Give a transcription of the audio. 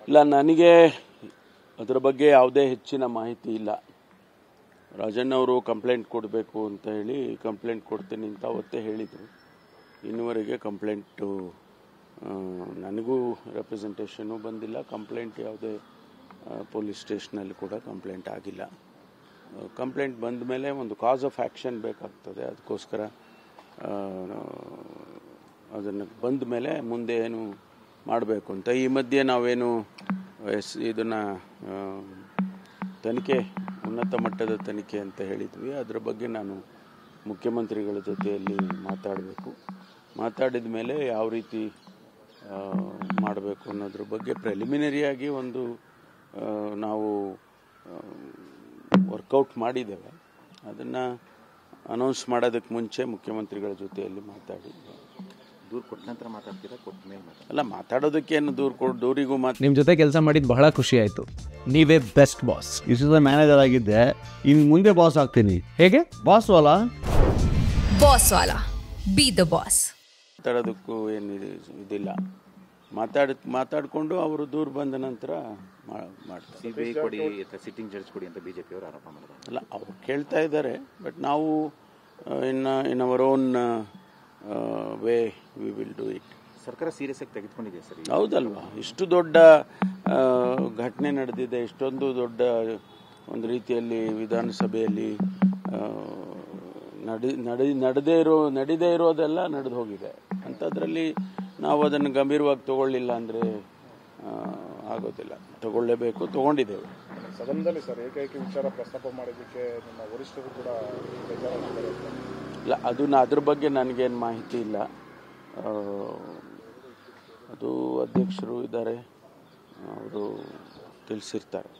ಇಲ್ಲ, ನನಗೆ ಅದರ ಬಗ್ಗೆ ಯಾವುದೇ ಹೆಚ್ಚಿನ ಮಾಹಿತಿ ಇಲ್ಲ. ರಾಜಣ್ಣವರು ಕಂಪ್ಲೇಂಟ್ ಕೊಡಬೇಕು ಅಂತ ಹೇಳಿ ಕಂಪ್ಲೇಂಟ್ ಕೊಡ್ತೀನಿ ಅಂತ ಅವತ್ತೇ ಹೇಳಿದರು. ಇನ್ನುವರೆಗೆ ಕಂಪ್ಲೇಂಟು ನನಗೂ ರೆಪ್ರೆಸೆಂಟೇಷನು ಬಂದಿಲ್ಲ. ಕಂಪ್ಲೇಂಟ್ ಯಾವುದೇ ಪೊಲೀಸ್ ಸ್ಟೇಷನಲ್ಲಿ ಕೂಡ ಕಂಪ್ಲೇಂಟ್ ಆಗಿಲ್ಲ. ಕಂಪ್ಲೇಂಟ್ ಬಂದ ಮೇಲೆ ಒಂದು ಕಾಸ್ ಆಫ್ ಆ್ಯಕ್ಷನ್ ಬೇಕಾಗ್ತದೆ. ಅದಕ್ಕೋಸ್ಕರ ಅದನ್ನು ಬಂದ ಮೇಲೆ ಮುಂದೆ ಏನು ಮಾಡಬೇಕು ಅಂತ. ಈ ಮಧ್ಯೆ ನಾವೇನು ಇದನ್ನು ತನಿಖೆ, ಉನ್ನತ ಮಟ್ಟದ ತನಿಖೆ ಅಂತ ಹೇಳಿದ್ವಿ. ಅದರ ಬಗ್ಗೆ ನಾನು ಮುಖ್ಯಮಂತ್ರಿಗಳ ಜೊತೆಯಲ್ಲಿ ಮಾತಾಡಬೇಕು. ಮಾತಾಡಿದ ಮೇಲೆ ಯಾವ ರೀತಿ ಮಾಡಬೇಕು ಅನ್ನೋದ್ರ ಬಗ್ಗೆ ಪ್ರೆಲಿಮಿನರಿಯಾಗಿ ಒಂದು ನಾವು ವರ್ಕೌಟ್ ಮಾಡಿದ್ದೇವೆ. ಅದನ್ನು ಅನೌನ್ಸ್ ಮಾಡೋದಕ್ಕೆ ಮುಂಚೆ ಮುಖ್ಯಮಂತ್ರಿಗಳ ಜೊತೆಯಲ್ಲಿ ಮಾತಾಡಿ. ದೂರು ಕೊಟ್ಟ ನಂತರ ಮಾತಾಡ್ತೀರಾ, ಕೊಟ್ಟ ಮೇಲೆ ಅಲ್ಲ, ಮಾತಾಡೋದಕ್ಕೇನು ದೂರಿಗೂ ನಿಮ್ಮ ಜೊತೆ ಕೆಲಸ ಮಾಡಿದ್ದು ಬಹಳ ಖುಷಿ ಆಯಿತು. ನೀವೇ ಬೆಸ್ಟ್ ಬಾಸ್. ಇಷ್ಟು ಮ್ಯಾನೇಜರ್ ಆಗಿದ್ದೆ, ಇನ್ನು ಮುಂದೆ ಬಾಸ್ ಆಗ್ತೀನಿ. ಹೇಗೆ? ಬಾಸ್ ವಾಲಾ ಬಿ ದ ಬಾಸ್. ಮಾತಾಡೋದಕ್ಕೂ ಏನು ಇದಿಲ್ಲ. ಮಾತಾಡಿಕೊಂಡು ಅವರು ದೂರ ಬಂದ ನಂತರ ಮಾಡ್ತಾರೆ. ಸಿಬಿಐ ಕೊಡಿ, ಸಿಟ್ಟಿಂಗ್ ಜಡ್ಜ್ ಕೊಡಿ ಅಂತ ಬಿಜೆಪಿಯವರು ಆರೋಪ ಮಾಡಿದ್ದಾರೆ. ಅಲ್ಲ, ಅವ್ರು ಕೇಳ್ತಾ ಇದ್ದಾರೆ. ಬಟ್ ನಾವು in our own way we will do it. ಸರ್ಕಾರ ಸೀರಿಯಸ್ ಆಗಿ ತೆಗೆದುಕೊಂಡಿದೆ ಸರ್. ಹೌದಲ್ವಾ? ಇಷ್ಟು ದೊಡ್ಡ ಘಟನೆ ನಡೆದಿದೆ, ಇಷ್ಟೊಂದು ದೊಡ್ಡ ಒಂದು ರೀತಿಯಲ್ಲಿ ವಿಧಾನಸಭೆಯಲ್ಲಿ ನಡೀದೇ ಇರೋದೆಲ್ಲ ನಡೆದು ಹೋಗಿದೆ. ಅಂಥದ್ರಲ್ಲಿ ನಾವು ಅದನ್ನು ಗಂಭೀರವಾಗಿ ತಗೊಳ್ಳಿಲ್ಲ ಅಂದರೆ ಆಗೋದಿಲ್ಲ. ತಗೊಳ್ಳೇಬೇಕು, ತಗೊಂಡಿದ್ದೇವೆ. ಸದನದಲ್ಲಿ ಸರ್ ಏಕೈಕ ವಿಚಾರ ಪ್ರಸ್ತಾಪ ಮಾಡೋದಕ್ಕೆ ನಿಮ್ಮ ವರಿಷ್ಠರು ಕೂಡ ಇಲ್ಲ, ಅದ್ರ ಬಗ್ಗೆ ನನಗೇನು ಮಾಹಿತಿ ಇಲ್ಲ. ಅದು ಅಧ್ಯಕ್ಷರು ಇದ್ದಾರೆ, ಅವರು ತಿಳಿಸಿರ್ತಾರೆ.